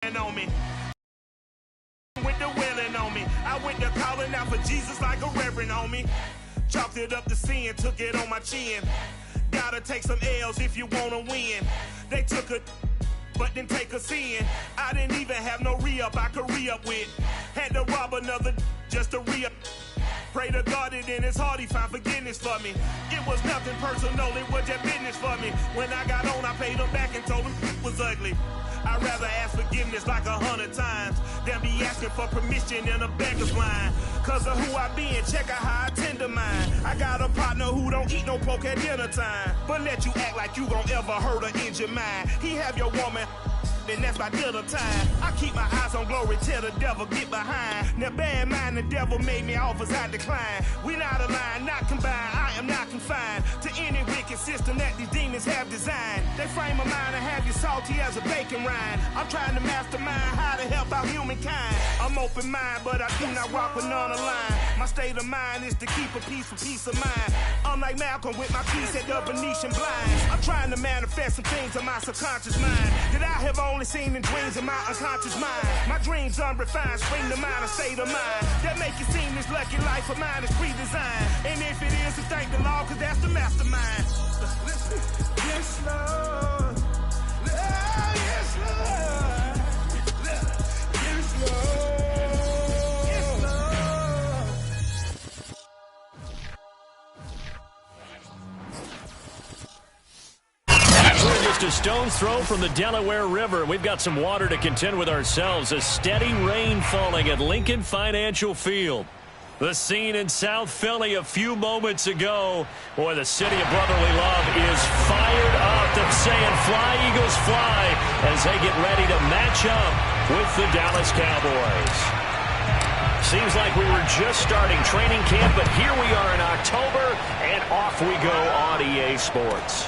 On me. With the willing on me, I went to calling out for Jesus like a reverend on me. Chalked it up to sin, took it on my chin. Gotta take some L's if you wanna win. They took a but didn't take us in. I didn't even have no re-up I could re-up with. Had to rob another just to re-up. Pray to God that in his heart he found forgiveness for me. It was nothing personal, it was just business for me. When I got on, I paid him back and told him it was ugly. I'd rather ask forgiveness like 100 times than be asking for permission in a beggar's line. Cause of who I be and check out how I tend to mine. I got a partner who don't eat no pork at dinner time, but let you act like you gon' ever hurt or injure mine. He have your woman, and that's my dinner time. I keep my eyes on glory till the devil get behind. Now bear in mind the devil made me offers I decline. We not aligned, not combined, I am not confined to any wicked system that these demons have designed. They frame a mind and have you salty as a bacon rind. I'm trying to mastermind how to help out humankind. I'm open mind, but I do not rock with none aligned. My state of mind is to keep a peace for peace of mind. I'm like Malcolm with my piece at the Venetian blinds. I'm trying to manifest some things in my subconscious mind that I have only seen in dreams in my unconscious mind. My dreams unrefined, spring to mind, a state of mind that make it seem this lucky life of mine is pre-designed. And if it is, to thank the Lord, cause that's the mastermind. Yes, Lord. Yes, Lord. Yes, Lord. We're just a stone's throw from the Delaware River. We've got some water to contend with ourselves. A steady rain falling at Lincoln Financial Field. The scene in South Philly a few moments ago. Boy, the city of brotherly love is fired up. They're saying fly, Eagles, fly, as they get ready to match up with the Dallas Cowboys. Seems like we were just starting training camp, but here we are in October, and off we go on EA Sports.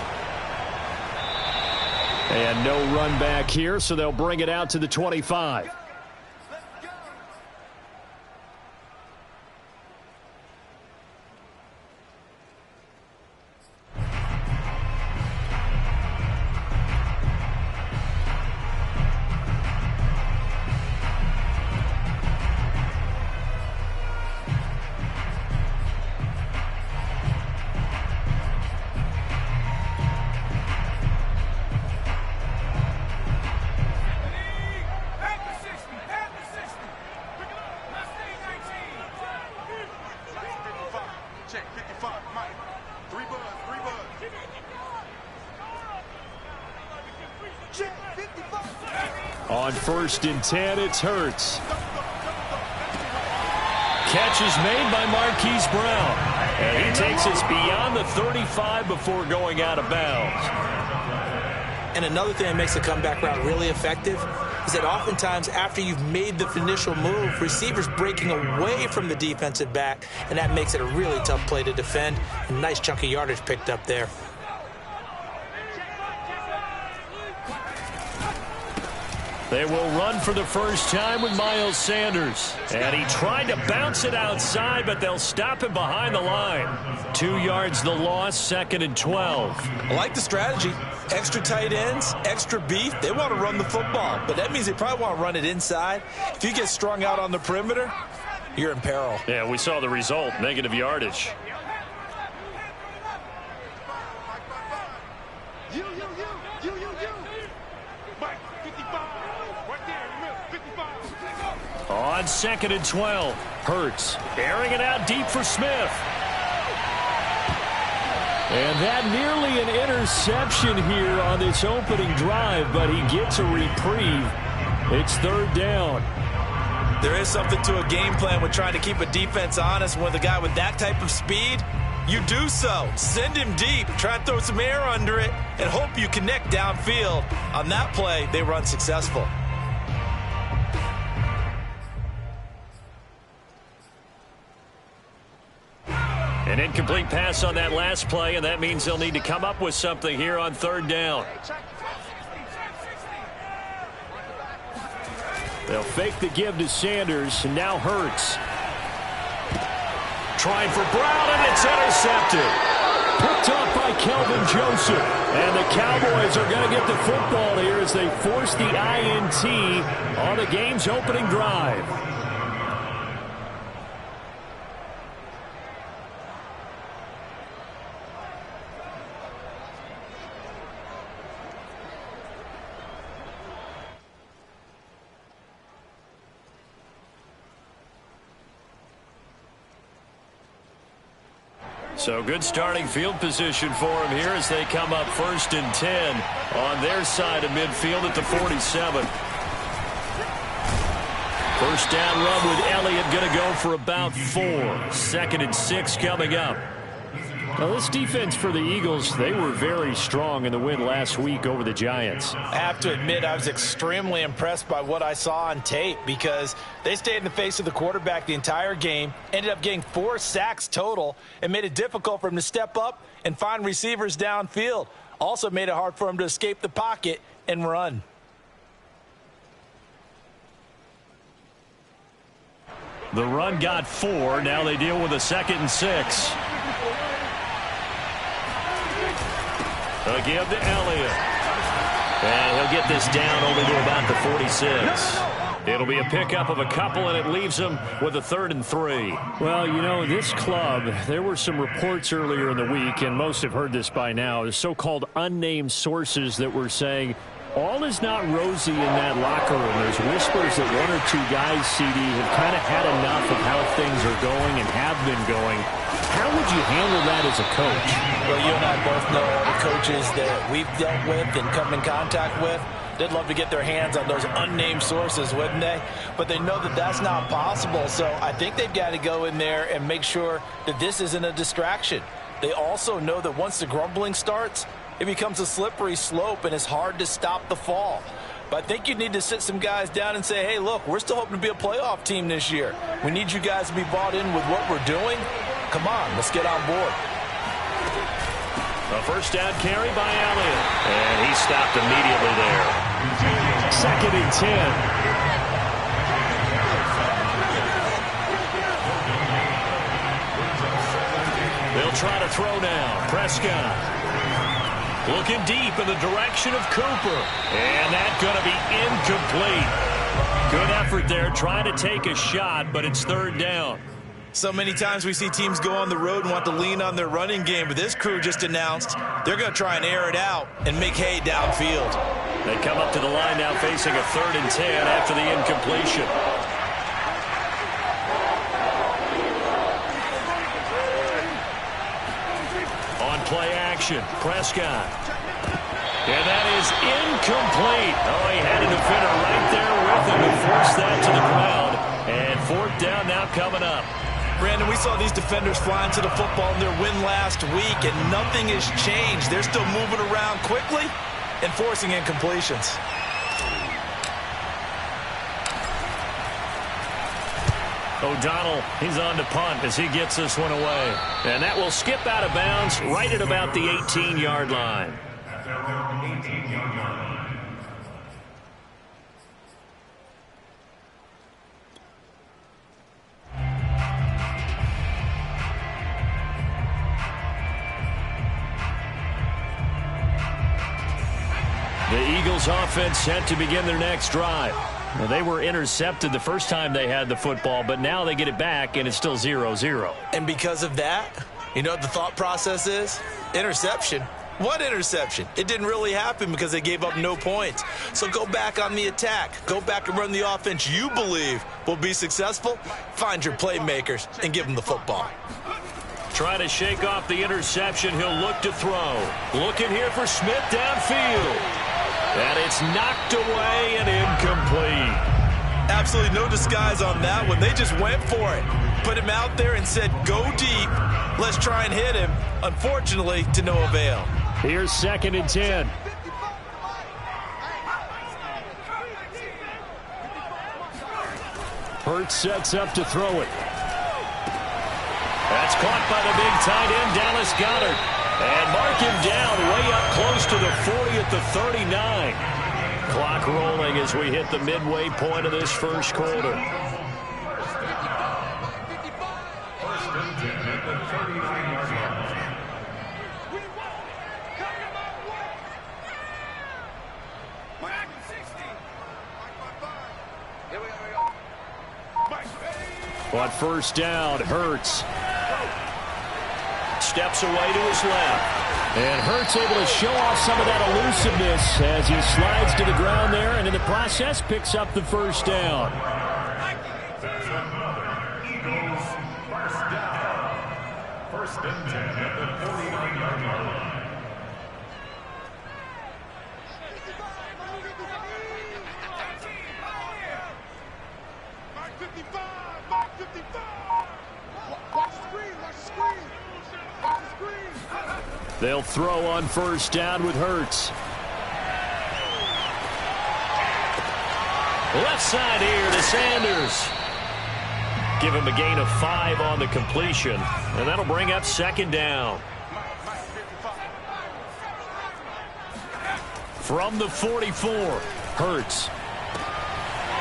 And no run back here, so they'll bring it out to the 25. On 1st and 10, it's Hurts. Catch is made by Marquise Brown. And he takes us beyond the 35 before going out of bounds. And another thing that makes the comeback route really effective is that oftentimes after you've made the initial move, receivers breaking away from the defensive back, and that makes it a really tough play to defend. A nice chunk of yardage picked up there. They will run for the first time with Miles Sanders. And he tried to bounce it outside, but they'll stop him behind the line. 2 yards the loss, 2nd and 12. I like the strategy. Extra tight ends, extra beef. They want to run the football, but that means they probably want to run it inside. If you get strung out on the perimeter, you're in peril. Yeah, we saw the result, negative yardage. On 2nd and 12, Hurts airing it out deep for Smith. And that nearly an interception here on this opening drive, but he gets a reprieve. It's 3rd down. There is something to a game plan with trying to keep a defense honest. With a guy with that type of speed, you do so. Send him deep, try and throw some air under it, and hope you connect downfield. On that play, they were unsuccessful. An incomplete pass on that last play, and that means they'll need to come up with something here on 3rd down. They'll fake the give to Sanders, and now Hurts. Trying for Brown, and it's intercepted. Picked off by Kelvin Joseph. And the Cowboys are going to get the football here as they force the INT on the game's opening drive. So good starting field position for him here as they come up 1st and 10 on their side of midfield at the 47. First down run with Elliott going to go for about 4. 2nd and 6 coming up. Now this defense for the Eagles, they were very strong in the win last week over the Giants. I have to admit I was extremely impressed by what I saw on tape because they stayed in the face of the quarterback the entire game, ended up getting 4 sacks total, and made it difficult for him to step up and find receivers downfield. Also made it hard for him to escape the pocket and run. The run got 4. Now they deal with a 2nd and 6. They'll give to Elliott. And he'll get this down only to about the 46. It'll be a pickup of a couple, and it leaves him with a 3rd and 3. Well, you know, this club, there were some reports earlier in the week, and most have heard this by now, the so-called unnamed sources that were saying all is not rosy in that locker room. There's whispers that 1 or 2 guys, CD, have kind of had enough of how things are going and have been going. How would you handle that as a coach? Well, you and I both know all the coaches that we've dealt with and come in contact with. They'd love to get their hands on those unnamed sources, wouldn't they? But they know that that's not possible, so I think they've got to go in there and make sure that this isn't a distraction. They also know that once the grumbling starts, it becomes a slippery slope and it's hard to stop the fall. But I think you need to sit some guys down and say, hey, look, we're still hoping to be a playoff team this year. We need you guys to be bought in with what we're doing. Come on, let's get on board. A first down carry by Elliott. And he stopped immediately there. 2nd and 10. They'll try to throw now. Prescott looking deep in the direction of Cooper. And that's going to be incomplete. Good effort there trying to take a shot, but it's 3rd down. So many times we see teams go on the road and want to lean on their running game, but this crew just announced they're going to try and air it out and make hay downfield. They come up to the line now facing a 3rd and 10 after the incompletion. On play action, Prescott. And that is incomplete. Oh, he had a defender right there with him to force that to the ground. And 4th down now coming up. Brandon, we saw these defenders flying to the football in their win last week, and nothing has changed. They're still moving around quickly and forcing incompletions. O'Donnell, he's on to punt as he gets this one away. And that will skip out of bounds right at about the 18-yard line. The Eagles offense set to begin their next drive. Well, they were intercepted the first time they had the football, but now they get it back, and it's still 0-0. And because of that, you know what the thought process is? Interception. What interception? It didn't really happen because they gave up no points. So go back on the attack. Go back and run the offense you believe will be successful. Find your playmakers and give them the football. Try to shake off the interception. He'll look to throw. Looking here for Smith downfield. And it's knocked away and incomplete. Absolutely no disguise on that one. They just went for it. Put him out there and said, go deep. Let's try and hit him. Unfortunately, to no avail. Here's 2nd and 10. Hurts sets up to throw it. That's caught by the big tight end, Dallas Goedert. And mark him down way up close to the 40 at the 39. Clock rolling as we hit the midway point of this first quarter. On first down, Hurts steps away to his left. And Hurts able to show off some of that elusiveness as he slides to the ground there, and in the process picks up the first down. Eagles first down. First and 10 at the 49-yard line. They'll throw on first down with Hurts. Left side here to Sanders. Give him a gain of 5 on the completion, and that'll bring up second down. From the 44, Hurts.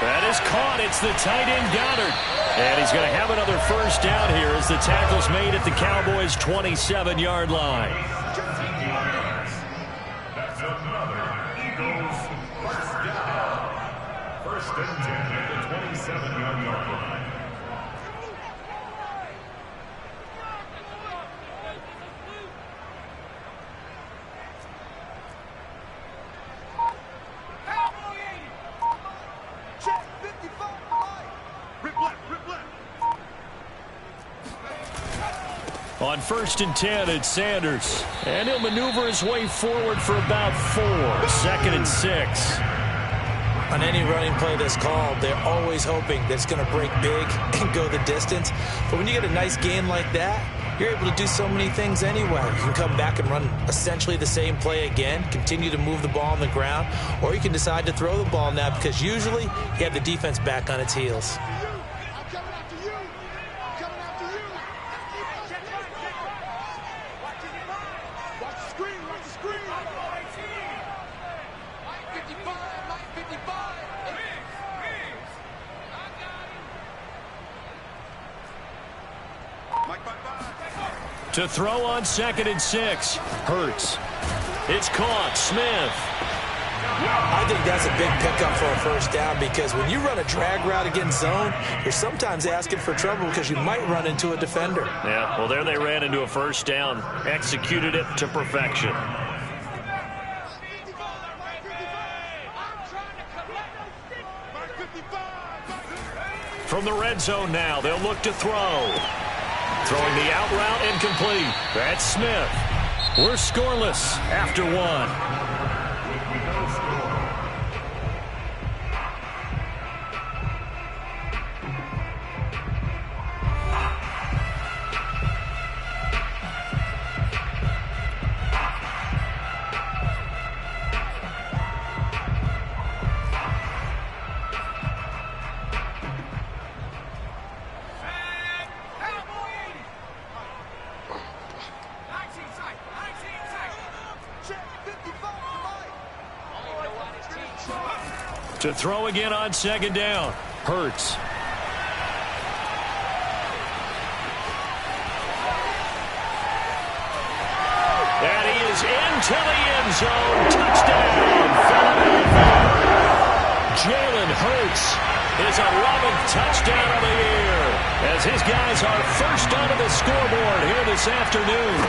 That is caught. It's the tight end Goddard. And he's going to have another first down here as the tackle's made at the Cowboys' 27-yard line. That's another Eagles first down. First and 10 at the 27-yard line. On first and 10, it's Sanders. And he'll maneuver his way forward for about 4. Second and 6. On any running play that's called, they're always hoping that it's going to break big and go the distance. But when you get a nice gain like that, you're able to do so many things anyway. You can come back and run essentially the same play again, continue to move the ball on the ground, or you can decide to throw the ball now because usually you have the defense back on its heels. To throw on second and 6, Hurts. It's caught, Smith. I think that's a big pickup for a first down because when you run a drag route against zone, you're sometimes asking for trouble because you might run into a defender. Yeah, well, there they ran into a first down. Executed it to perfection. From the red zone now, they'll look to throw. Throwing the out route incomplete. That's Smith. We're scoreless after 1. To throw again on second down. Hurts. And he is into the end zone. Touchdown, Philadelphia. Jalen Hurts, his 11th touchdown of the year, as his guys are first onto the scoreboard here this afternoon.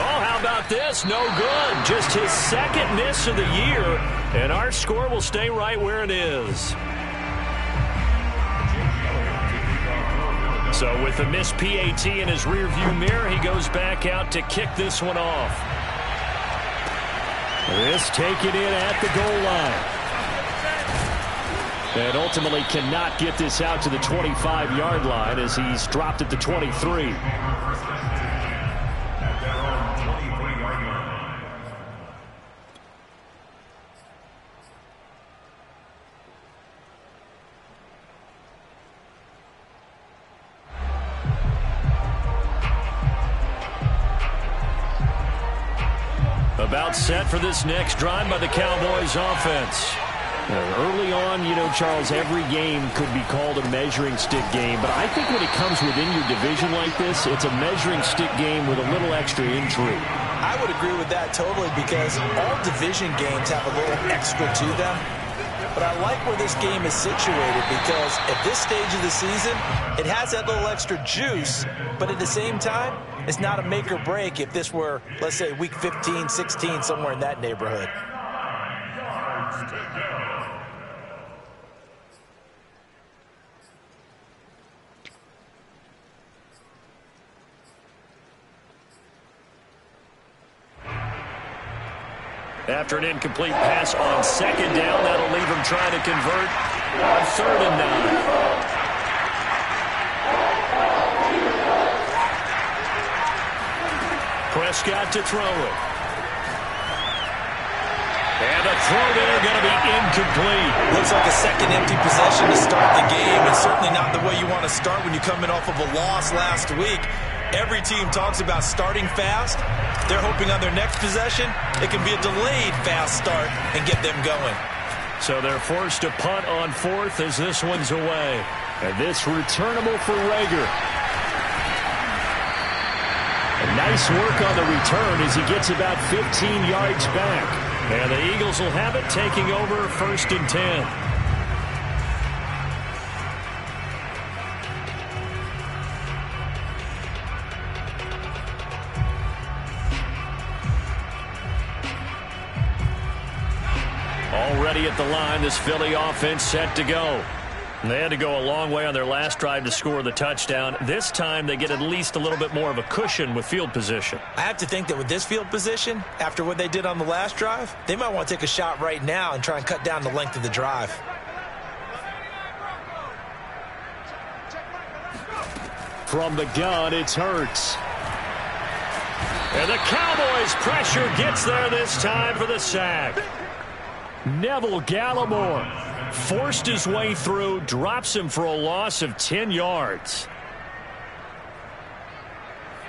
Oh, how about this? No good. Just his second miss of the year, and our score will stay right where it is. So with the missed PAT in his rearview mirror, he goes back out to kick this one off. This taken in at the goal line. And ultimately cannot get this out to the 25-yard line as he's dropped at the 23. About set for this next drive by the Cowboys offense. Early on, you know, Charles, every game could be called a measuring stick game, but I think when it comes within your division like this, it's a measuring stick game with a little extra intrigue. I would agree with that totally because all division games have a little extra to them. But I like where this game is situated because at this stage of the season, it has that little extra juice, but at the same time, it's not a make or break if this were, let's say, week 15, 16, somewhere in that neighborhood. After an incomplete pass on second down, that'll leave him trying to convert on 3rd and 9. Prescott to throw it. And the throw there going to be incomplete. Looks like a second empty possession to start the game, and certainly not the way you want to start when you come in off of a loss last week. Every team talks about starting fast. They're hoping on their next possession, it can be a delayed fast start and get them going. So they're forced to punt on 4th as this one's away. And this returnable for Rager. And nice work on the return as he gets about 15 yards back. And the Eagles will have it, taking over 1st and 10. Already at the line, this Philly offense set to go. And they had to go a long way on their last drive to score the touchdown. This time they get at least a little bit more of a cushion with field position. I have to think that with this field position, after what they did on the last drive, they might want to take a shot right now and try and cut down the length of the drive. From the gun, it's Hurts. And the Cowboys' pressure gets there this time for the sack. Neville Gallimore forced his way through, drops him for a loss of 10 yards.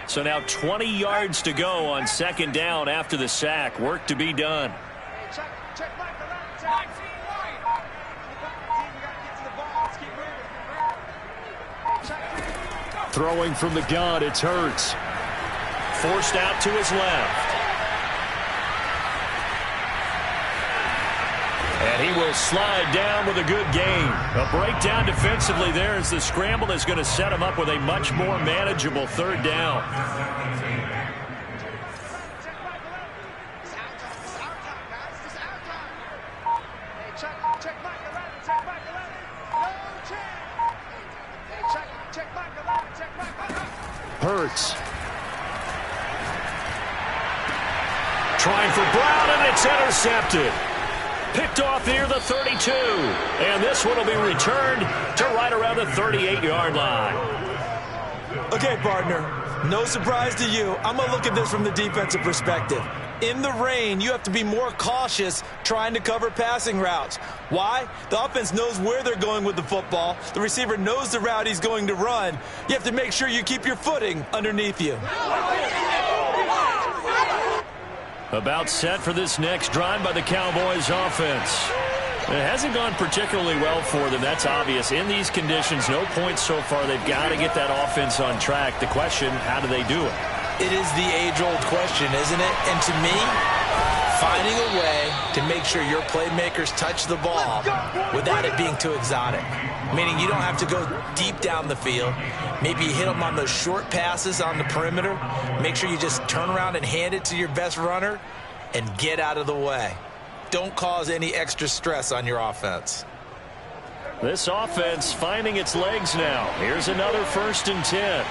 So now 20 yards to go on 2nd down after the sack. Work to be done. Throwing from the gun, it's Hurts. Forced out to his left. And he will slide down with a good gain. A breakdown defensively there as the scramble is going to set him up with a much more manageable 3rd down. Hurts. Trying for Brown, and it's intercepted. Picked off near the 32. And this one will be returned to right around the 38-yard line. Okay, partner, no surprise to you. I'm going to look at this from the defensive perspective. In the rain, you have to be more cautious trying to cover passing routes. Why? The offense knows where they're going with the football. The receiver knows the route he's going to run. You have to make sure you keep your footing underneath you. About set for this next drive by the Cowboys offense. It hasn't gone particularly well for them. That's obvious. In these conditions, no points so far. They've got to get that offense on track. The question, how do they do it? It is the age-old question, isn't it? And to me, finding a way to make sure your playmakers touch the ball without it being too exotic. Meaning you don't have to go deep down the field. Maybe you hit them on those short passes on the perimeter. Make sure you just turn around and hand it to your best runner and get out of the way. Don't cause any extra stress on your offense. This offense finding its legs now. Here's another 1st and 10.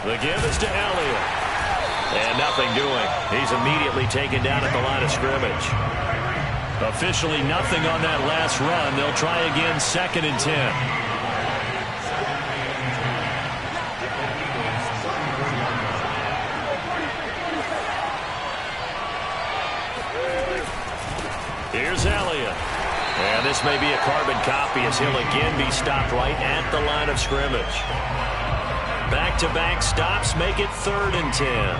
The give is to Elliott. And nothing doing. He's immediately taken down at the line of scrimmage. Officially nothing on that last run. They'll try again 2nd and 10. Here's Elliott. And this may be a carbon copy as he'll again be stopped right at the line of scrimmage. Back-to-back stops make it 3rd and 10.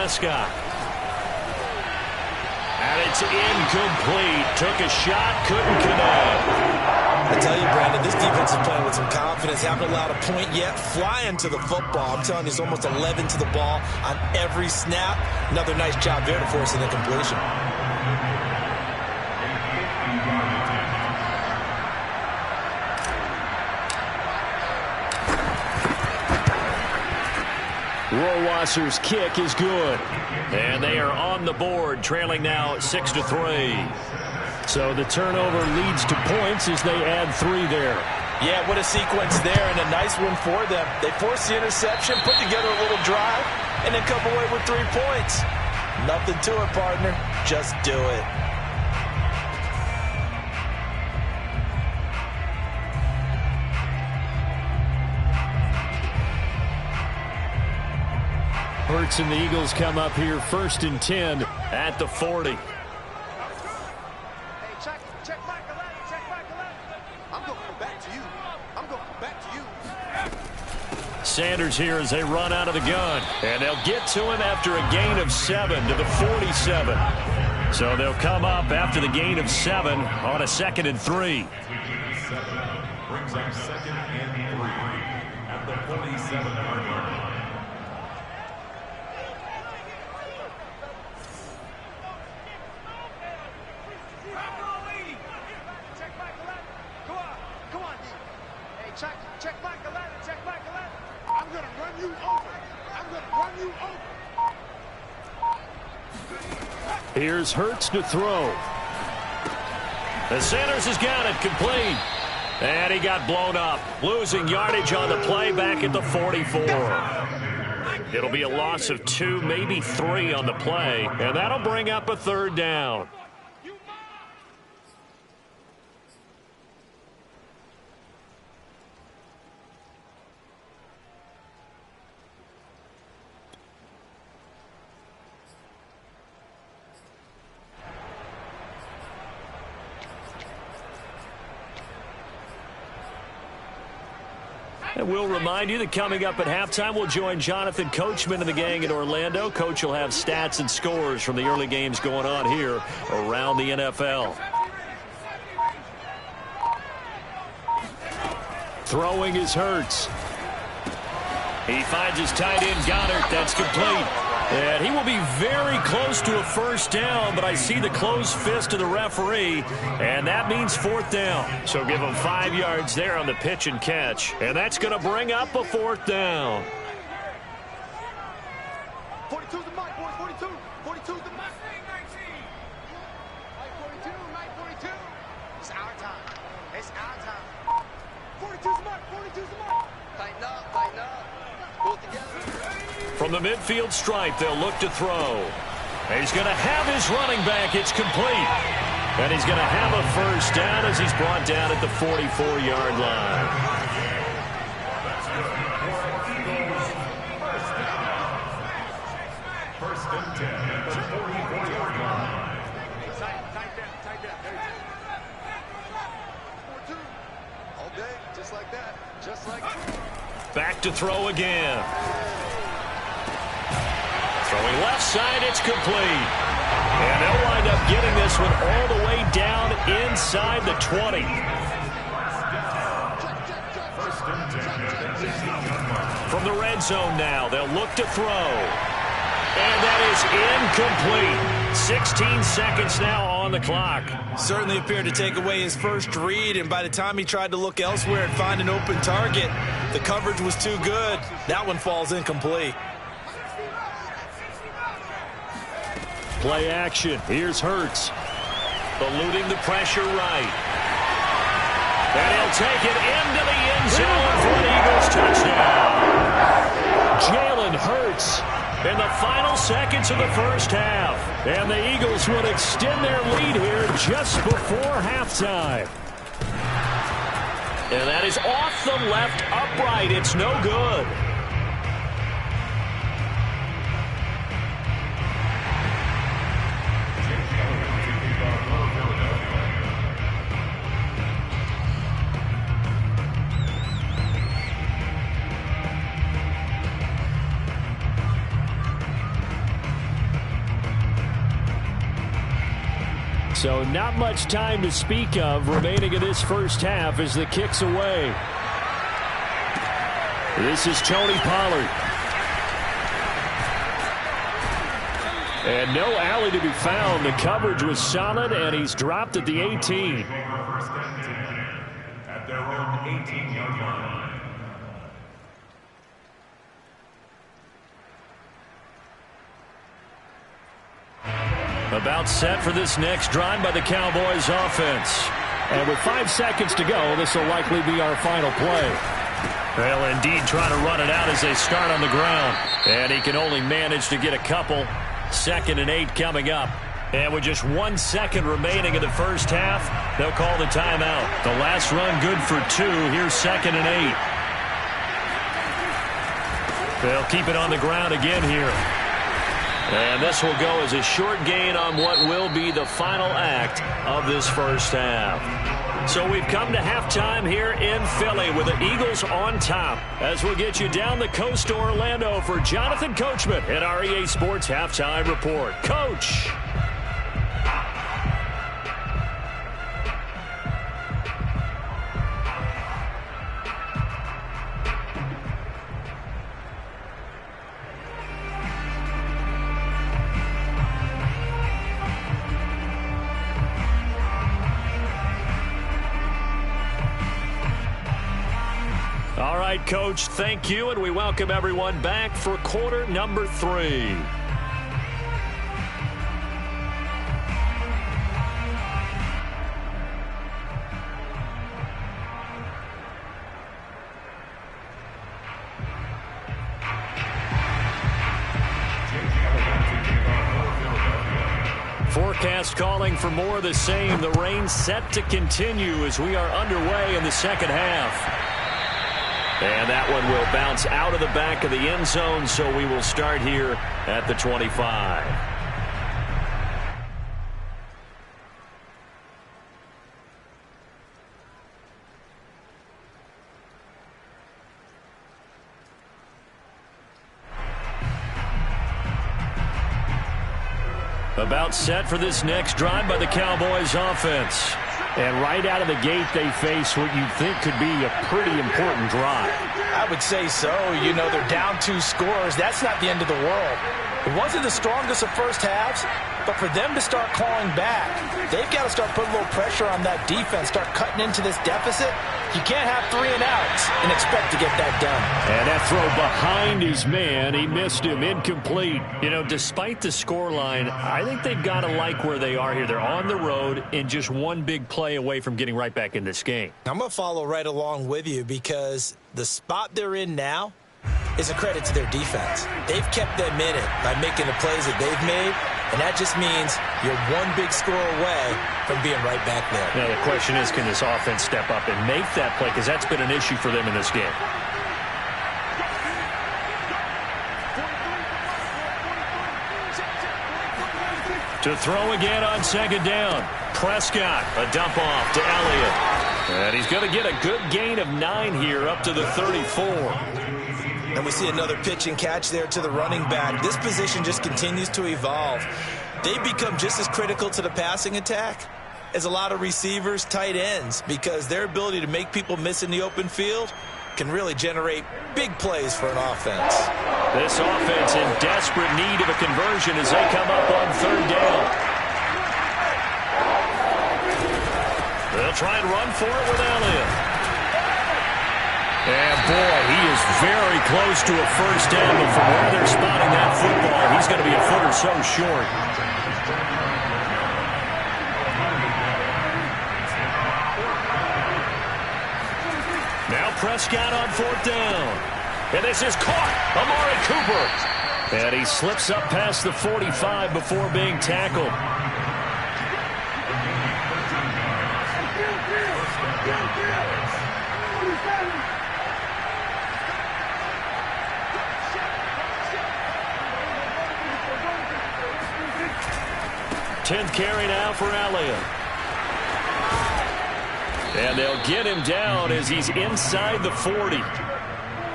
Prescott. And it's incomplete. Took a shot, couldn't connect. I tell you, Brandon, this defense is playing with some confidence. Haven't allowed a point yet. Flying to the football. I'm telling you, it's almost 11 to the ball on every snap. Another nice job there to force an incompletion. Rohrwasser's kick is good. And they are on the board, trailing now 6-3. So the turnover leads to points as they add 3 there. Yeah, what a sequence there, and a nice one for them. They forced the interception, put together a little drive, and then come away with 3 points. Nothing to it, partner. Just do it. Hurts and the Eagles come up here 1st and 10 at the 40. Sanders here as they run out of the gun. And they'll get to him after a gain of 7 to the 47. So they'll come up after the gain of 7 on a 2nd and 3. Brings up 2nd and 3 at the 47-yard line. Here's Hurts to throw. And Sanders has got it complete. And he got blown up. Losing yardage on the play back at the 44. It'll be a loss of 2, maybe 3 on the play. And that'll bring up a 3rd down. And we'll remind you that coming up at halftime, we'll join Jonathan Coachman and the gang in Orlando. Coach will have stats and scores from the early games going on here around the NFL. Throwing is Hurts. He finds his tight end, Goddard. That's complete. And he will be very close to a 1st down, but I see the closed fist of the referee, and that means 4th down. So give him 5 yards there on the pitch and catch, and that's going to bring up a 4th down. 42's the mic, boys, 42. 42's the mic. 42, mic 42. It's our time. It's our time. 42's the mic, 42's the mic. Tighten up, tighten up. Pull it together. From the midfield stripe, they'll look to throw. He's going to have his running back. It's complete. And he's going to have a 1st down as he's brought down at the 44-yard line. First and 10 at the 44-yard line. Tight down. There you go. 4-2. All day, just like that. Just like that. Back to throw again. Throwing left side, it's complete. And they'll wind up getting this one all the way down inside the 20. From the red zone now, they'll look to throw. And that is incomplete. 16 seconds now on the clock. Certainly appeared to take away his first read, and by the time he tried to look elsewhere and find an open target, the coverage was too good. That one falls incomplete. Play action. Here's Hurts. Eluding the pressure right. And he'll take it into the end zone for an Eagles touchdown. Jalen Hurts in the final seconds of the 1st half. And the Eagles would extend their lead here just before halftime. And that is off the left upright. It's no good. So not much time to speak of remaining in this first half as the kick's away. This is Tony Pollard. And no alley to be found. The coverage was solid, and he's dropped at the 18. At their own 18-yard line. About set for this next drive by the Cowboys offense. And with 5 seconds to go, this will likely be our final play. Well, indeed, trying to run it out as they start on the ground. And he can only manage to get a couple. 2nd and 8 coming up. And with just 1 second remaining in the first half, they'll call the timeout. The last run good for 2. Here's 2nd and 8. They'll keep it on the ground again here. And this will go as a short gain on what will be the final act of this first half. So we've come to halftime here in Philly with the Eagles on top as we'll get you down the coast to Orlando for Jonathan Coachman at our EA Sports Halftime Report. Coach. All right, Coach, thank you, and we welcome everyone back for quarter number 3. Forecast calling for more of the same. The rain set to continue as we are underway in the second half. And that one will bounce out of the back of the end zone, so we will start here at the 25. About set for this next drive by the Cowboys offense. And right out of the gate, they face what you think could be a pretty important drive. I would say so. You know, they're down 2 scores. That's not the end of the world. It wasn't the strongest of first halves, but for them to start clawing back, they've got to start putting a little pressure on that defense, start cutting into this deficit. You can't have 3 and outs and expect to get that done. And that throw behind his man, he missed him, incomplete. You know, despite the scoreline, I think they've got to like where they are here. They're on the road and just one big play away from getting right back in this game. I'm going to follow right along with you because the spot they're in now is a credit to their defense. They've kept them in it by making the plays that they've made, and that just means you're one big score away from being right back there. Now, the question is, can this offense step up and make that play? Because that's been an issue for them in this game. To throw again on 2nd down. Prescott, a dump off to Elliott. And he's going to get a good gain of 9 here up to the 34. And we see another pitch and catch there to the running back. This position just continues to evolve. They become just as critical to the passing attack as a lot of receivers, tight ends, because their ability to make people miss in the open field can really generate big plays for an offense. This offense in desperate need of a conversion as they come up on 3rd down. They'll try and run for it with Elliott. And, boy, he is very close to a first down, but from where they're spotting that football, he's going to be a foot or so short. Now Prescott on 4th down. And this is caught. Amari Cooper. And he slips up past the 45 before being tackled. Tenth carry now for Elliott. And they'll get him down as he's inside the 40.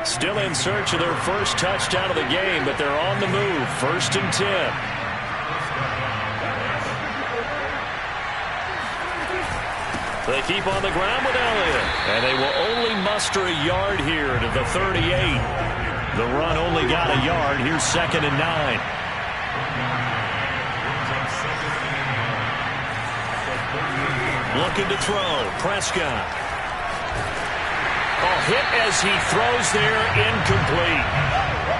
Still in search of their first touchdown of the game, but they're on the move. 1st and 10. They keep on the ground with Elliott, and they will only muster a yard here to the 38. The run only got a yard. Here's 2nd and 9. Looking to throw. Prescott. Hit as he throws there, incomplete.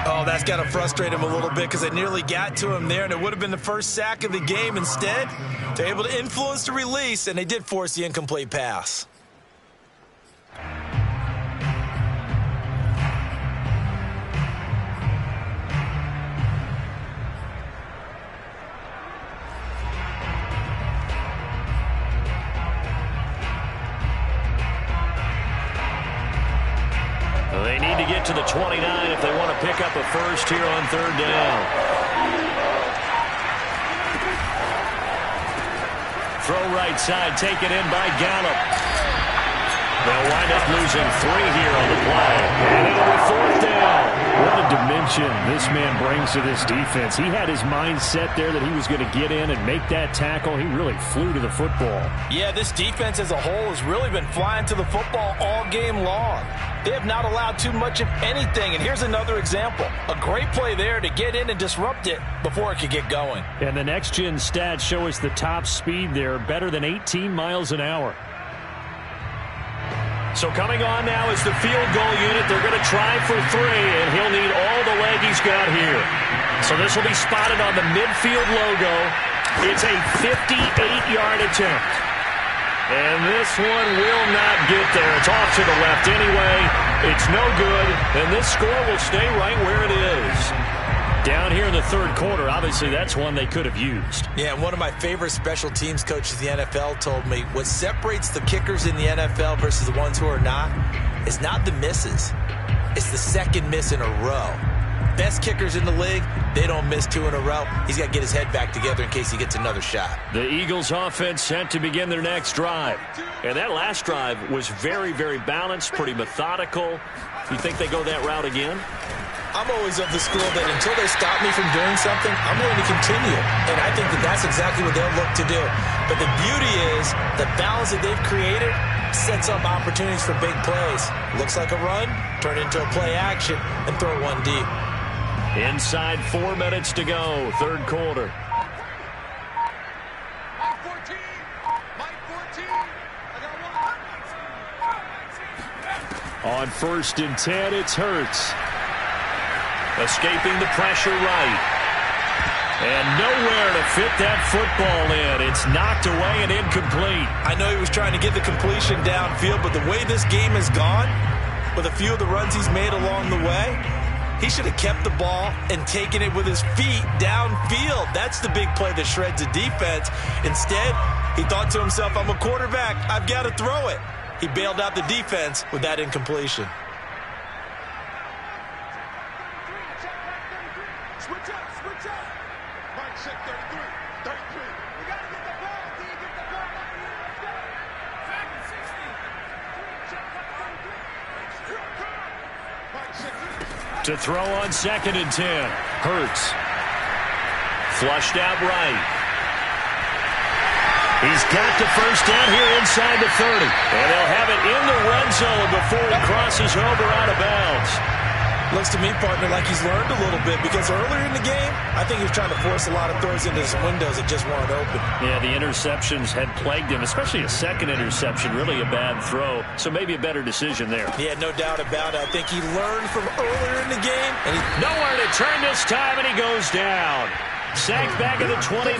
Oh, that's got to frustrate him a little bit because they nearly got to him there, and it would have been the first sack of the game. Instead, they're able to influence the release, and they did force the incomplete pass. They need to get to the 29 if they want to pick up a first here on 3rd down. Throw right side, taken in by Gallup. They'll wind up losing 3 here on the play. And it'll be 4th down. What a dimension this man brings to this defense. He had his mind set there that he was going to get in and make that tackle. He really flew to the football. Yeah, this defense as a whole has really been flying to the football all game long. They have not allowed too much of anything, and here's another example. A great play there to get in and disrupt it before it could get going. And the next-gen stats show us the top speed there, better than 18 miles an hour. So coming on now is the field goal unit. They're going to try for 3, and he'll need all the leg he's got here. So this will be spotted on the midfield logo. It's a 58-yard attempt. And this one will not get there. It's off to the left anyway. It's no good, and this score will stay right where it is. Down here in the 3rd quarter, obviously that's one they could have used. Yeah, and one of my favorite special teams coaches in the NFL told me what separates the kickers in the NFL versus the ones who are not is not the misses. It's the second miss in a row. Best kickers in the league, they don't miss 2 in a row. He's got to get his head back together in case he gets another shot. The Eagles offense set to begin their next drive. And that last drive was very, very balanced, pretty methodical. You think they go that route again? I'm always of the school that until they stop me from doing something, I'm going to continue. And I think that that's exactly what they'll look to do. But the beauty is the balance that they've created sets up opportunities for big plays. Looks like a run, turn it into a play action, and throw one deep. Inside 4 minutes to go, 3rd quarter. Mike 14. Mike 14. I got one. On 1st and 10, it's Hurts. Escaping the pressure right. And nowhere to fit that football in. It's knocked away and incomplete. I know he was trying to get the completion downfield, but the way this game has gone, with a few of the runs he's made along the way, he should have kept the ball and taken it with his feet downfield. That's the big play that shreds a defense. Instead, he thought to himself, I'm a quarterback. I've got to throw it. He bailed out the defense with that incompletion. Switch up, switch up. Mike said 33. 33. We got to get the ball. D, get the ball out of here. Let's go. Second 60. Check back 33. Mike said To throw on 2nd and 10. Hurts. Flushed out right. He's got the first down here inside the 30. And they'll have it in the red zone before he crosses over out of bounds. Looks to me, partner, like he's learned a little bit because earlier in the game, I think he was trying to force a lot of throws into some windows that just weren't open. Yeah, the interceptions had plagued him, especially a second interception, really a bad throw. So maybe a better decision there. Yeah, no doubt about it. I think he learned from earlier in the game. And nowhere to turn this time, and he goes down. Sacked back at the 29.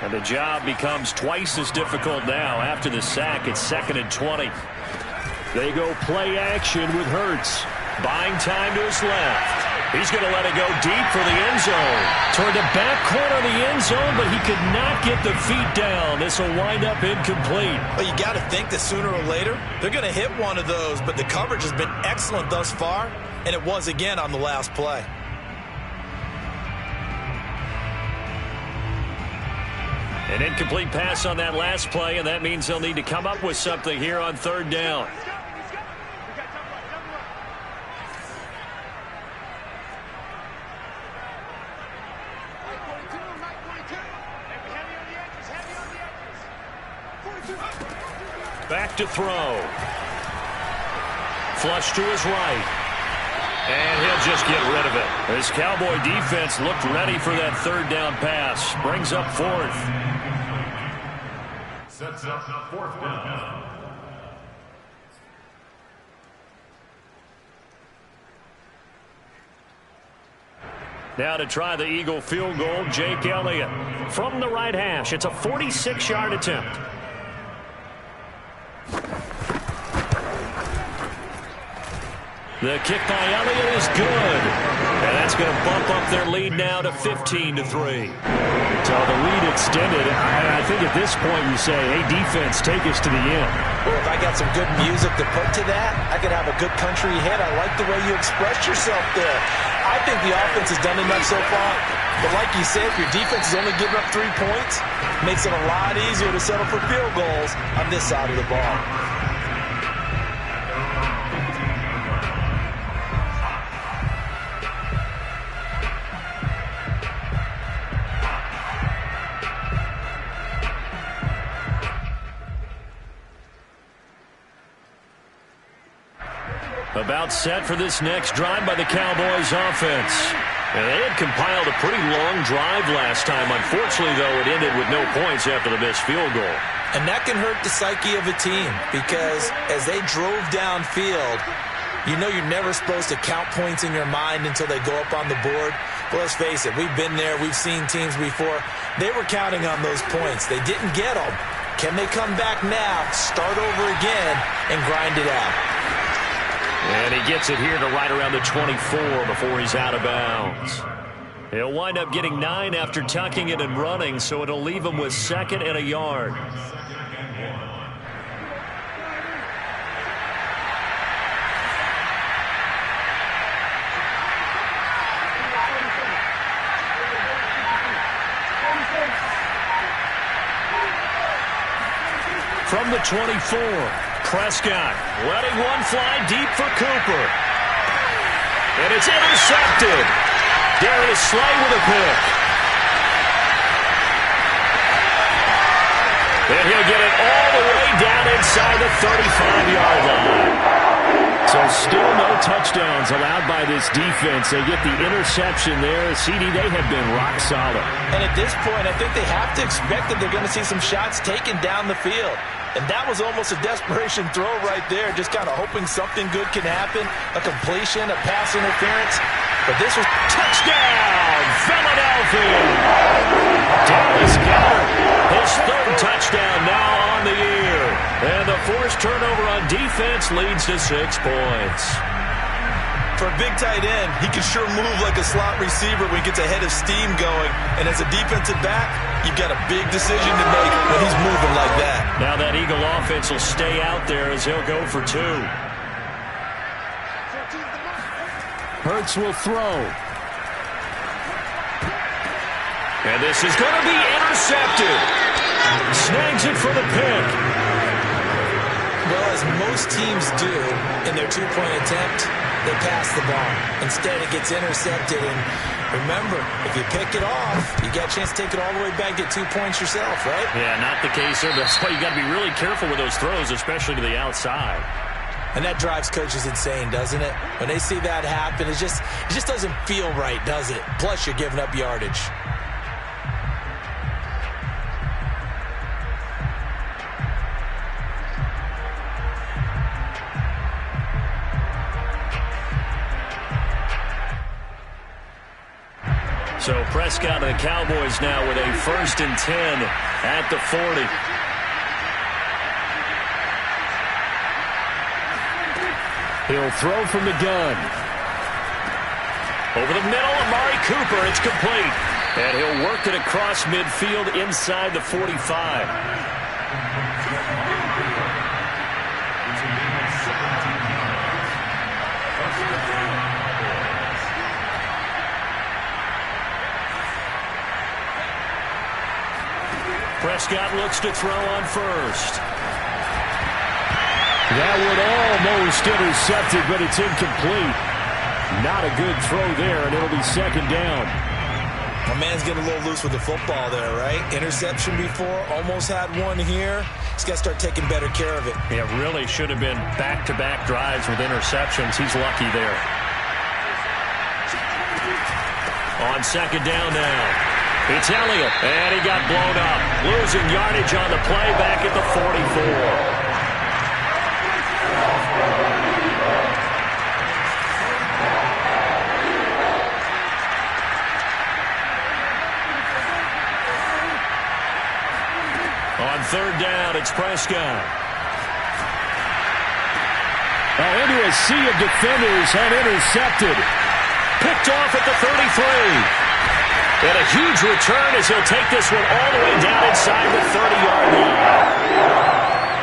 And the job becomes twice as difficult now. After the sack, it's 2nd and 20. They go play action with Hurts. Buying time to his left. He's going to let it go deep for the end zone. Toward the back corner of the end zone, but he could not get the feet down. This will wind up incomplete. Well, you got to think that sooner or later, they're going to hit one of those, but the coverage has been excellent thus far, and it was again on the last play. An incomplete pass on that last play, and that means they'll need to come up with something here on 3rd down. Back to throw. Flush to his right. And he'll just get rid of it. This Cowboy defense looked ready for that third down pass. Brings up fourth. Sets up fourth down. Now to try the Eagle field goal, Jake Elliott. From the right hash, it's a 46-yard attempt. The kick by Elliott is good. And that's going to bump up their lead now to 15-3. So the lead extended. I think at this point you say, hey, defense, take us to the end. Well, if I got some good music to put to that, I could have a good country hit. I like the way you expressed yourself there. I think the offense has done enough so far. But like you said, if your defense is only giving up 3 points, it makes it a lot easier to settle for field goals on this side of the ball. About set for this next drive by the Cowboys offense. And they had compiled a pretty long drive last time. Unfortunately, though, it ended with no points after the missed field goal. And that can hurt the psyche of a team because as they drove downfield, you know you're never supposed to count points in your mind until they go up on the board. But let's face it, we've been there. We've seen teams before. They were counting on those points. They didn't get them. Can they come back now, start over again, and grind it out? And he gets it here to right around the 24 before he's out of bounds. He'll wind up getting 9 after tucking it and running, so it'll leave him with 2nd and a yard. From the 24. Prescott letting one fly deep for Cooper. And it's intercepted. Darius Slay with a pick. And he'll get it all the way down inside the 35-yard line. So still no touchdowns allowed by this defense. They get the interception there. CD, they have been rock solid. And at this point, I think they have to expect that they're going to see some shots taken down the field. And that was almost a desperation throw right there, just kind of hoping something good can happen, a completion, a pass interference. But this was touchdown, Philadelphia. Dallas Goedert, his 3rd touchdown now on the year. And the forced turnover on defense leads to 6 points. For a big tight end, he can sure move like a slot receiver when he gets a head of steam going. And as a defensive back, you've got a big decision to make when he's moving like that. Now that Eagle offense will stay out there as he'll go for 2. Hurts will throw. And this is going to be intercepted. Snags it for the pick. Well, as most teams do in their 2-point attempt, they pass the ball. Instead, it gets intercepted. And remember, if you pick it off, you got a chance to take it all the way back, get 2 points yourself, right? Yeah, not the case there. That's why you got to be really careful with those throws, especially to the outside. And that drives coaches insane, doesn't it? When they see that happen, it just doesn't feel right, does it? Plus, you're giving up yardage. So Prescott and the Cowboys now with a 1st and 10 at the 40. He'll throw from the gun. Over the middle, Amari Cooper, it's complete. And he'll work it across midfield inside the 45. Prescott looks to throw on 1st. That would almost intercepted, but it's incomplete. Not a good throw there, and it'll be 2nd down. My man's getting a little loose with the football there, right? Interception before, almost had one here. He's got to start taking better care of it. Yeah, really should have been back-to-back drives with interceptions. He's lucky there. On second down now. It's Elliott, and he got blown up. Losing yardage on the play back at the 44. On third down, it's Prescott. Into a sea of defenders and intercepted. Picked off at the 33. And a huge return as he'll take this one all the way down inside the 30-yard line.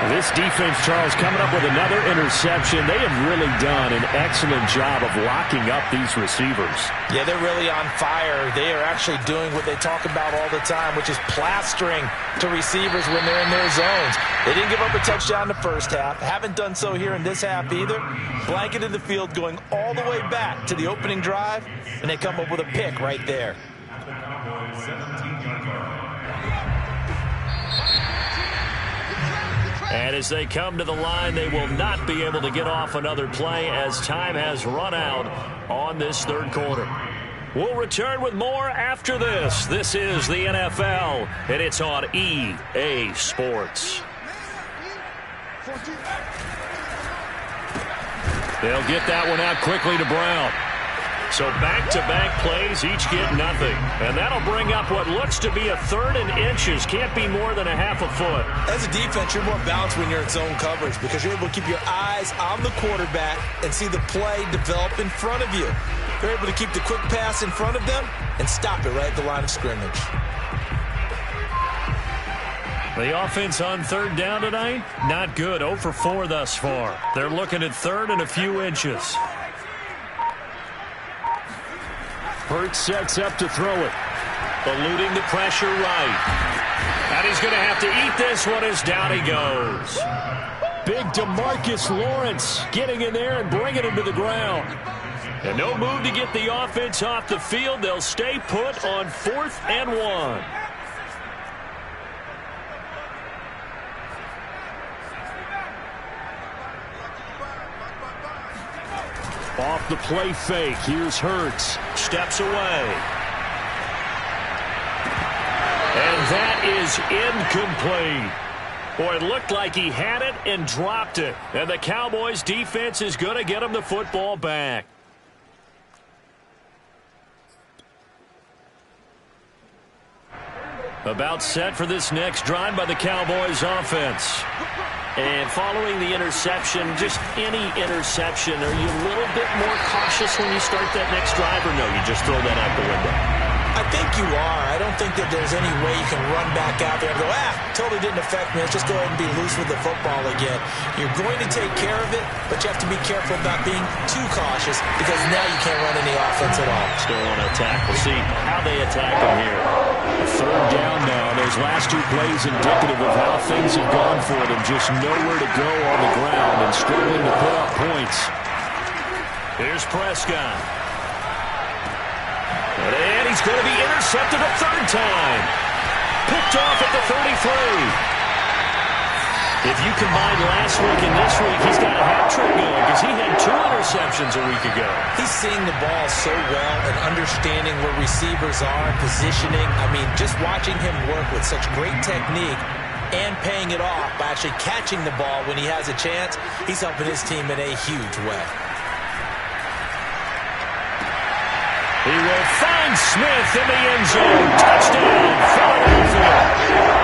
This defense, Charles, coming up with another interception. They have really done an excellent job of locking up these receivers. Yeah, they're really on fire. They are actually doing what they talk about all the time, which is plastering to receivers when they're in their zones. They didn't give up a touchdown in the first half. Haven't done so here in this half either. Blanketed the field going all the way back to the opening drive, and they come up with a pick right there. And as they come to the line, they will not be able to get off another play as time has run out on this third quarter. We'll return with more after this. This is the NFL, and it's on EA Sports. They'll get that one out quickly to Brown. So back-to-back plays, each get nothing. And that'll bring up what looks to be a third and inches. Can't be more than a half a foot. As a defense, you're more balanced when you're in zone coverage because you're able to keep your eyes on the quarterback and see the play develop in front of you. You're able to keep the quick pass in front of them and stop it right at the line of scrimmage. The offense on third down tonight, not good. 0 for 4 thus far. They're looking at third and a few inches. Hurts sets up to throw it. Eluding the pressure right. And he's going to have to eat this one as down he goes. Big DeMarcus Lawrence getting in there and bringing him to the ground. And no move to get the offense off the field. They'll stay put on 4th and 1. Off the play fake. Here's Hurts. Steps away. And that is incomplete. Boy, it looked like he had it and dropped it. And the Cowboys defense is going to get him the football back. About set for this next drive by the Cowboys offense. And following the interception, just any interception, are you a little bit more cautious when you start that next drive, or no, you just throw that out the window? I think you are. I don't think that there's any way you can run back out there and go, totally didn't affect me. Let's just go ahead and be loose with the football again. You're going to take care of it, but you have to be careful about being too cautious because now you can't run any offense at all. Still want to attack. We'll see how they attack him here. Third down now. Those last two plays indicative of how things have gone for them. Just nowhere to go on the ground and struggling to put up points. Here's Prescott. And he's going to be intercepted a third time. Picked off at the 33. If you combine last week and this week, he's got a hat trick going because he had 2 interceptions a week ago. He's seeing the ball so well and understanding where receivers are, positioning. I mean, just watching him work with such great technique and paying it off by actually catching the ball when he has a chance, he's helping his team in a huge way. He will find Smith in the end zone. Touchdown, Philadelphia.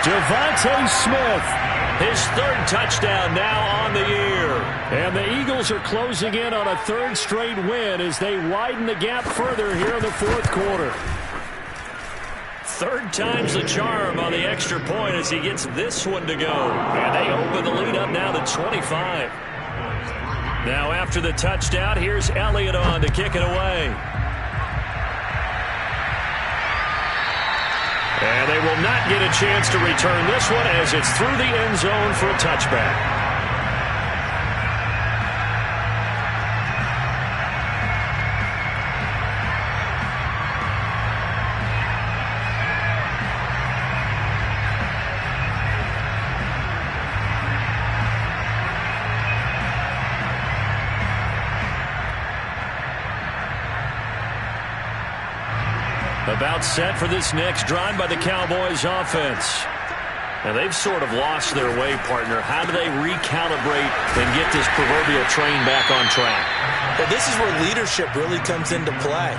Devontae Smith. His 3rd touchdown now on the year. And the Eagles are closing in on a 3rd straight win as they widen the gap further here in the 4th quarter. 3rd time's the charm on the extra point as he gets this one to go. And they open the lead up now to 25. Now after the touchdown, here's Elliott on to kick it away. And they will not get a chance to return this one as it's through the end zone for a touchback. About set for this next drive by the Cowboys offense. And they've sort of lost their way, partner. How do they recalibrate and get this proverbial train back on track? Well, this is where leadership really comes into play.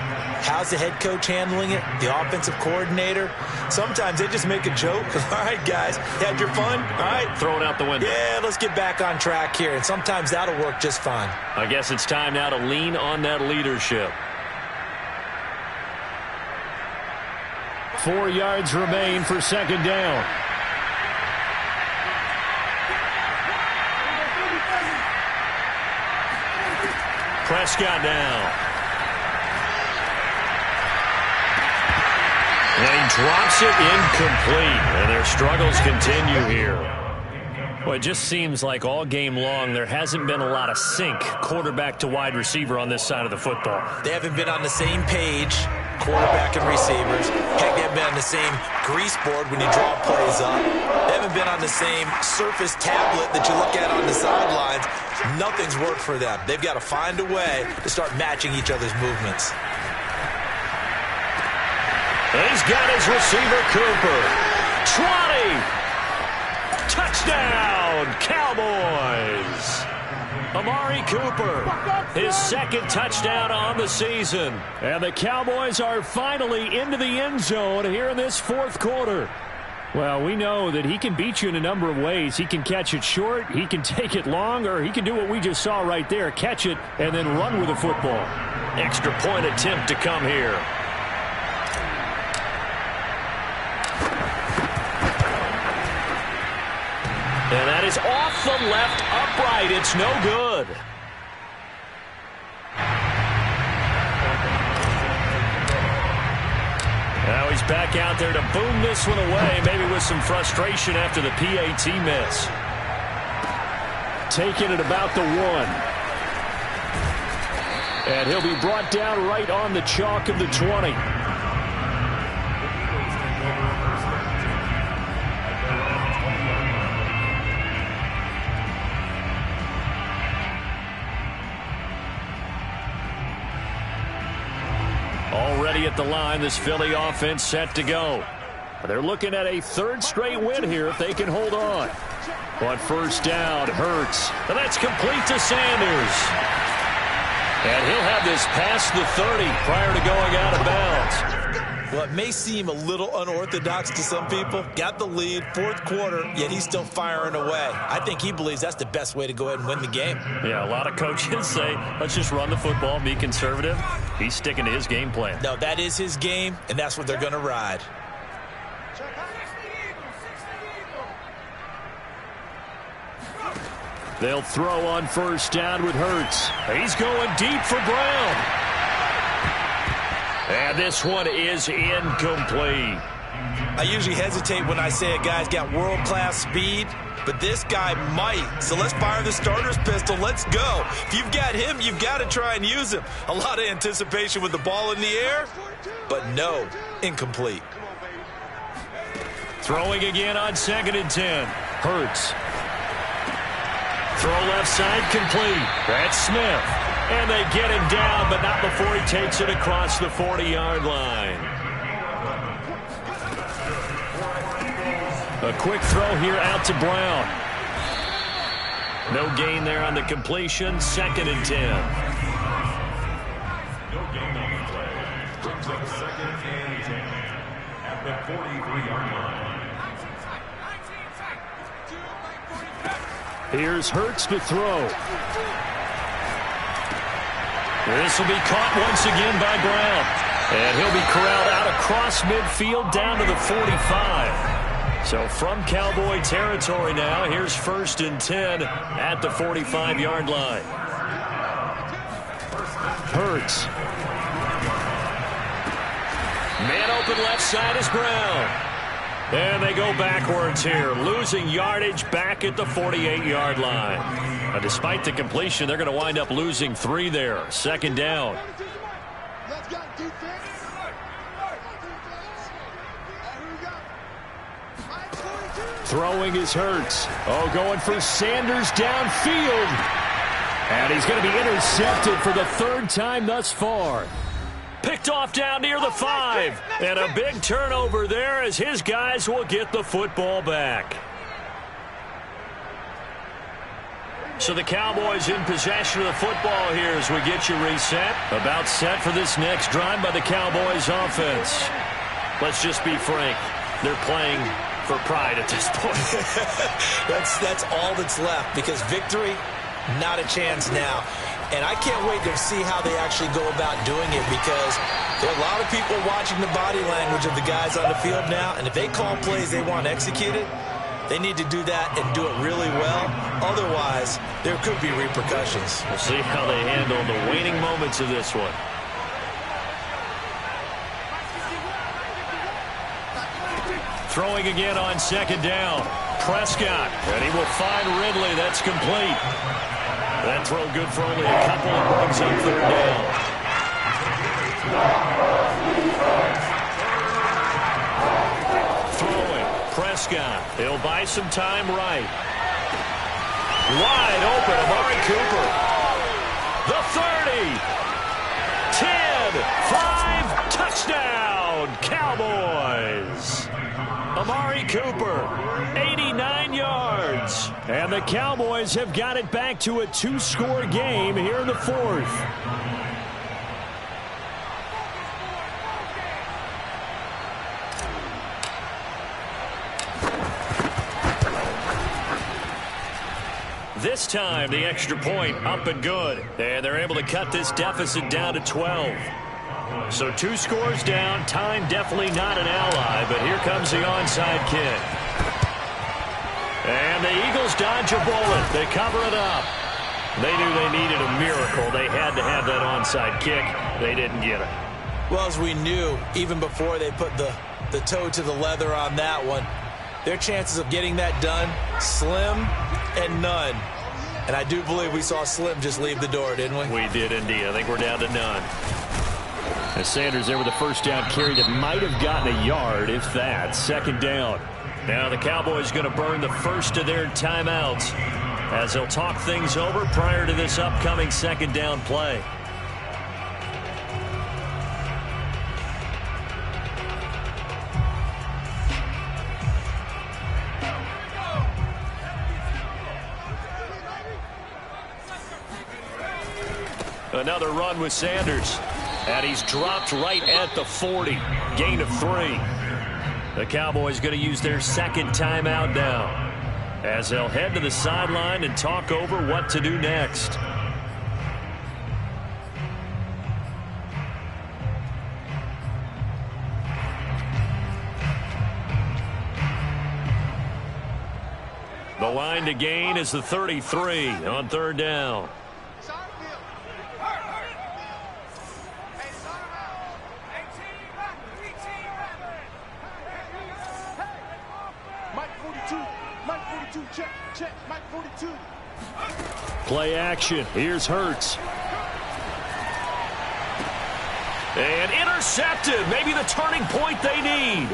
How's the head coach handling it? The offensive coordinator? Sometimes they just make a joke. All right, guys, had your fun? All right. Throw it out the window. Yeah, let's get back on track here. And sometimes that'll work just fine. I guess it's time now to lean on that leadership. 4 yards remain for second down. Prescott now. And he drops it incomplete. And their struggles continue here. Well, it just seems like all game long there hasn't been a lot of sync quarterback to wide receiver on this side of the football. They haven't been on the same page, quarterback and receivers. Heck, they haven't been on the same grease board when you draw plays up. They haven't been on the same surface tablet that you look at on the sidelines. Nothing's worked for them. They've got to find a way to start matching each other's movements. He's got his receiver, Cooper. 20. Touchdown, Cowboys. Amari Cooper, his second touchdown on the season. And the Cowboys are finally into the end zone here in this fourth quarter. Well, we know that he can beat you in a number of ways. He can catch it short, he can take it long, or he can do what we just saw right there, catch it and then run with the football. Extra point attempt to come here. And that is off the left upright. It's no good. Now he's back out there to boom this one away, maybe with some frustration after the PAT miss. Taking it about the 1. And he'll be brought down right on the chalk of the 20. Already at the line, this Philly offense set to go. They're looking at a third straight win here if they can hold on. On first down, Hurts. And that's complete to Sanders. And he'll have this past the 30 prior to going out of bounds. Well, it may seem a little unorthodox to some people. Got the lead, fourth quarter, yet he's still firing away. I think he believes that's the best way to go ahead and win the game. Yeah, a lot of coaches say, let's just run the football, be conservative. He's sticking to his game plan. No, that is his game, and that's what they're going to ride. They'll throw on first down with Hurts. He's going deep for Brown. And this one is incomplete. I usually hesitate when I say a guy's got world-class speed, but this guy might. So let's fire the starter's pistol. Let's go. If you've got him, you've got to try and use him. A lot of anticipation with the ball in the air, but no, incomplete. Throwing again on 2nd and 10. Hurts. Throw left side complete. That's Smith. And they get him down, but not before he takes it across the 40-yard line. A quick throw here out to Brown. No gain there on the completion. 2nd and 10. No gain on the play. Brings up 2nd and 10 at the 43-yard line. Here's Hurts to throw. This will be caught once again by Brown. And he'll be corralled out across midfield down to the 45. So from Cowboy territory now, here's 1st and 10 at the 45-yard line. Hurts. Man open left side is Brown. And they go backwards here, losing yardage back at the 48-yard line. Despite the completion, they're going to wind up losing 3 there. 2nd down. Throwing is Hurts. Oh, going for Sanders downfield. And he's going to be intercepted for the 3rd time thus far. Picked off down near the 5. And a big turnover there as his guys will get the football back. So the Cowboys in possession of the football here as we get you reset. About set for this next drive by the Cowboys offense. Let's just be frank. They're playing for pride at this point. That's all that's left, because victory, not a chance now. And I can't wait to see how they actually go about doing it, because there are a lot of people watching the body language of the guys on the field now, and if they call plays they want executed, they need to do that and do it really well. Otherwise, there could be repercussions. We'll see how they handle the waning moments of this one. Throwing again on second down. Prescott, and he will find Ridley. That's complete. That throw good for only a couple of brings up third down. Throwing. Prescott. He'll buy some time right. Wide open. Amari Cooper. The 30. 10. 5. Touchdown. Cowboys. Amari Cooper, 89 yards. And the Cowboys have got it back to a 2-score game here in the 4th. This time, the extra point up and good. And they're able to cut this deficit down to 12. So 2 scores down. Time definitely not an ally, but here comes the onside kick. And the Eagles dodge a bullet. They cover it up. They knew they needed a miracle. They had to have that onside kick. They didn't get it. Well, as we knew, even before they put the toe to the leather on that one, their chances of getting that done, slim and none. And I do believe we saw Slim just leave the door, didn't we? We did indeed. I think we're down to none. As Sanders there with a first down carry that might have gotten a yard, if that. Second down. Now the Cowboys going to burn the first of their timeouts as they'll talk things over prior to this upcoming second down play. Another run with Sanders. And he's dropped right at the 40. Gain of 3. The Cowboys going to use their second timeout now as they'll head to the sideline and talk over what to do next. The line to gain is the 33 on third down. Play action. Here's Hurts. And intercepted. Maybe the turning point they need.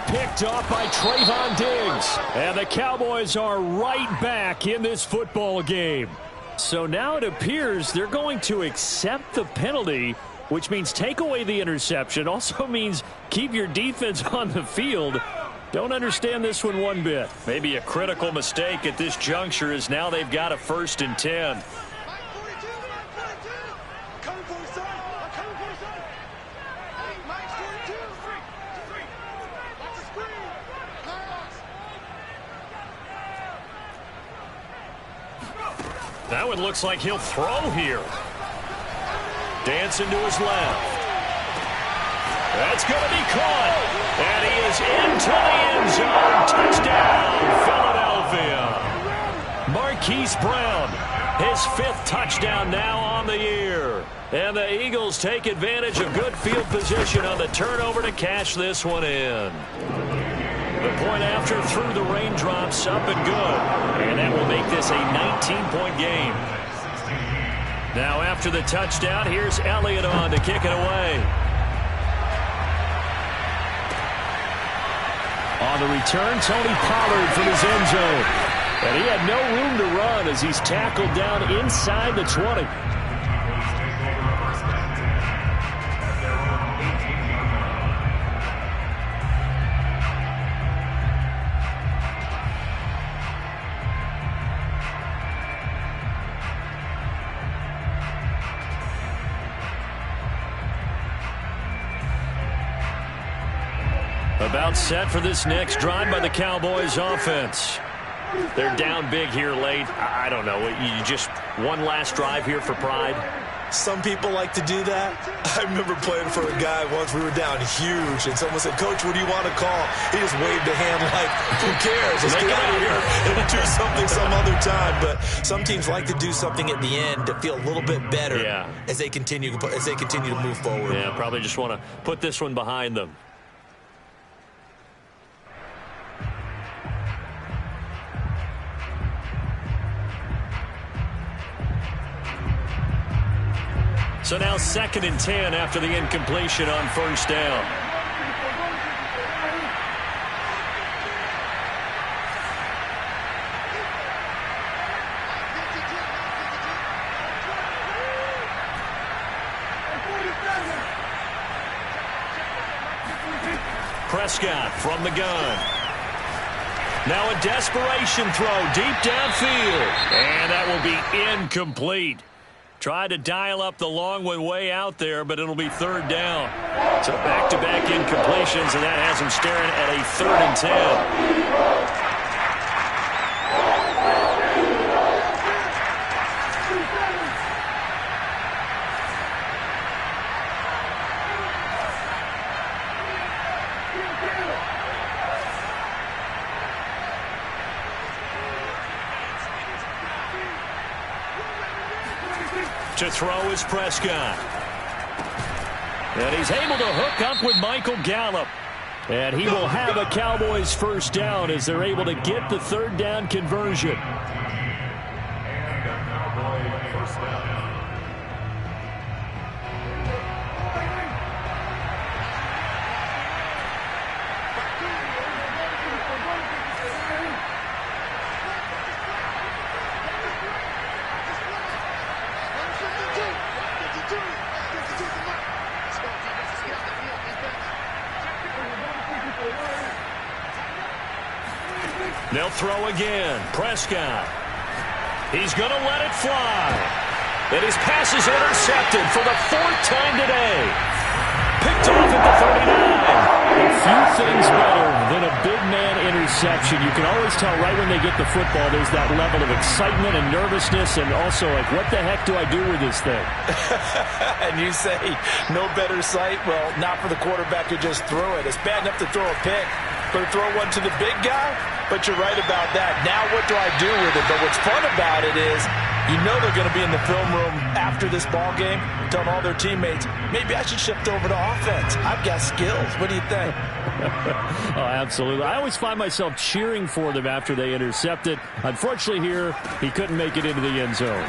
Picked off by Trayvon Diggs. And the Cowboys are right back in this football game. So now it appears they're going to accept the penalty, which means take away the interception. Also means keep your defense on the field. Don't understand this one bit. Maybe a critical mistake at this juncture is now they've got a 1st and 10. That one looks like he'll throw here. Dancing to his left. That's going to be caught. And he is into the end zone. Touchdown, Philadelphia. Marquise Brown, his 5th touchdown now on the year. And the Eagles take advantage of good field position on the turnover to cash this one in. The point after through the raindrops up and good. And that will make this a 19-point game. Now after the touchdown, here's Elliott on to kick it away. On the return, Tony Pollard from his end zone. And he had no room to run as he's tackled down inside the 20. About set for this next drive by the Cowboys offense. They're down big here late. I don't know. You just one last drive here for pride? Some people like to do that. I remember playing for a guy once. We were down huge, and someone said, "Coach, what do you want to call?" He just waved a hand like, "Who cares? Let's get out of here and do something some other time." But some teams like to do something at the end to feel a little bit better as they continue to move forward. Yeah, probably just want to put this one behind them. So now 2nd and 10 after the incompletion on first down. Prescott from the gun. Now a desperation throw deep downfield. And that will be incomplete. Tried to dial up the long one way out there, but it'll be 3rd down. So back-to-back incompletions, and that has him staring at a 3rd and 10. To throw is Prescott. And he's able to hook up with Michael Gallup. And he will have a Cowboys first down as they're able to get the 3rd down conversion. And a Cowboy first down. They'll throw again. Prescott. He's going to let it fly. And his pass is intercepted for the 4th time today. Picked off at the 39. A few things better than a big man interception. You can always tell right when they get the football, there's that level of excitement and nervousness, and also like, what the heck do I do with this thing? And you say, no better sight? Well, not for the quarterback to just throw it. It's bad enough to throw a pick, but to throw one to the big guy? But you're right about that. Now what do I do with it? But what's fun about it is, you know they're going to be in the film room after this ball game, telling all their teammates, maybe I should shift over to offense. I've got skills. What do you think? Oh, absolutely. I always find myself cheering for them after they intercept it. Unfortunately here, he couldn't make it into the end zone.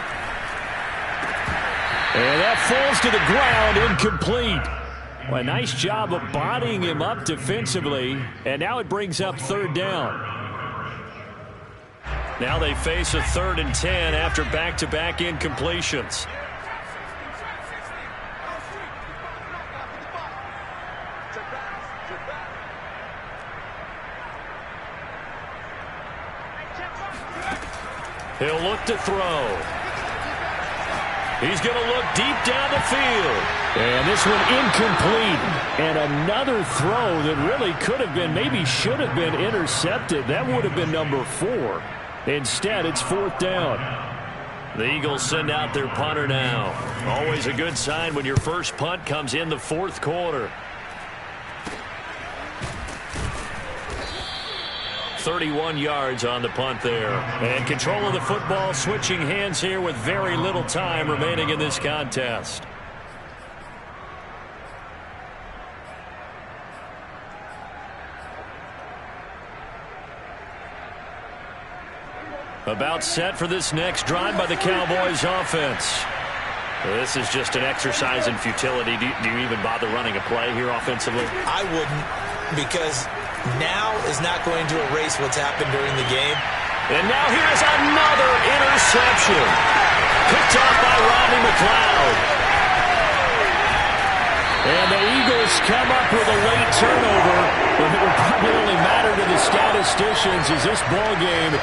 And that falls to the ground, incomplete. Well, a nice job of bodying him up defensively, and now it brings up 3rd down. Now they face a 3rd and 10 after back-to-back incompletions. He'll look to throw. He's going to look deep down the field. And this one incomplete. And another throw that really could have been, maybe should have been intercepted. That would have been number 4. Instead, it's 4th down. The Eagles send out their punter now. Always a good sign when your first punt comes in the 4th quarter. 31 yards on the punt there. And control of the football, switching hands here with very little time remaining in this contest. About set for this next drive by the Cowboys offense. This is just an exercise in futility. Do you even bother running a play here offensively? I wouldn't, because now is not going to erase what's happened during the game. And now here's another interception. Picked off by Rodney McLeod. And the Eagles come up with a late turnover, but it will probably only matter to the statisticians as this ball game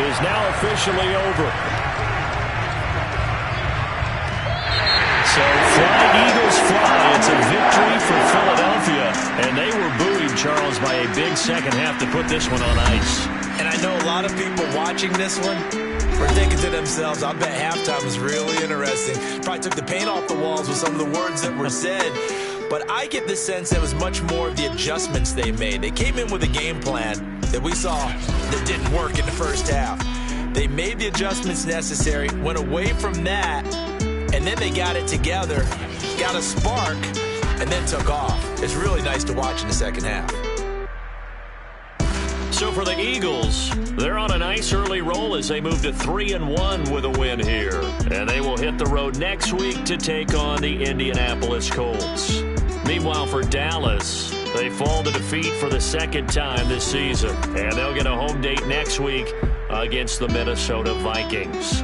is now officially over. So flying Eagles fly. It's a victory for Philadelphia. And they were buoyed, Charles, by a big second half to put this one on ice. And I know a lot of people watching this one were thinking to themselves, I bet halftime was really interesting. Probably took the paint off the walls with some of the words that were said. But I get the sense that it was much more of the adjustments they made. They came in with a game plan that we saw that didn't work in the first half. They made the adjustments necessary, went away from that, and then they got it together, got a spark, and then took off. It's really nice to watch in the second half. So for the Eagles, they're on a nice early roll as they move to 3-1 with a win here. And they will hit the road next week to take on the Indianapolis Colts. Meanwhile, for Dallas, they fall to defeat for the second time this season. And they'll get a home date next week against the Minnesota Vikings.